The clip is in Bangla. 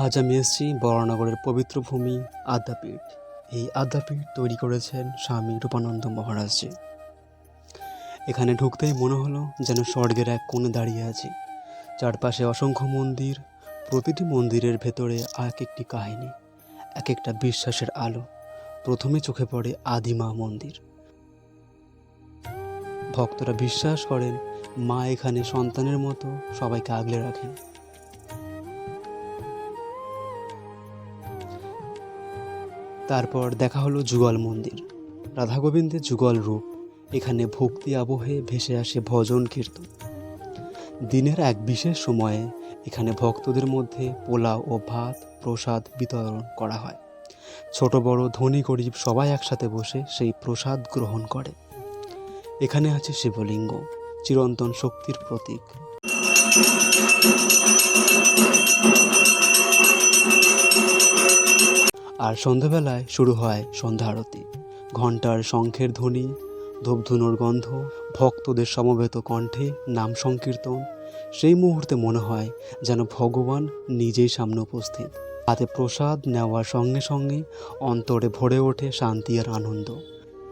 আজ আমি এসেছি বরানগরের পবিত্র ভূমি আদ্যাপীঠ। এই আদ্যাপীঠ তৈরি করেছেন স্বামী রূপানন্দ মহারাজজি। এখানে ঢুকতেই মনে হলো যেন স্বর্গের এক কোণে দাঁড়িয়ে আছি। চারপাশে অসংখ্য মন্দির, প্রতিটি মন্দিরের ভেতরে এক একটি কাহিনী, এক একটা বিশ্বাসের আলো। প্রথমে চোখে পড়ে আদিমা মন্দির। ভক্তরা বিশ্বাস করেন মা এখানে সন্তানের মতো সবাইকে আগলে রাখেন। তারপর দেখা হলো যুগল মন্দির, রাধা গোবিন্দের যুগল রূপ। এখানে ভক্তি আবহে ভেসে আসে ভজন কীর্তন। দিনের এক বিশেষ সময়ে এখানে ভক্তদের মধ্যে পোলাও ও ভাত প্রসাদ বিতরণ করা হয়। ছোট বড় ধনী গরিব সবাই একসাথে বসে সেই প্রসাদ গ্রহণ করে। এখানে আছে শিবলিঙ্গ, চিরন্তন শক্তির প্রতীক। আর সন্ধ্যাবেলায় শুরু হয় সন্ধ্যা আরতি। ঘণ্টার শঙ্খের ধ্বনি, ধূপধুনোর গন্ধ, ভক্তদের সমবেত কণ্ঠে নাম সংকীর্তন। সেই মুহূর্তে মনে হয় যেন ভগবান নিজেই সামনে উপস্থিত। হাতে প্রসাদ নেওয়ার সঙ্গে সঙ্গে অন্তরে ভরে ওঠে শান্তি আর আনন্দ।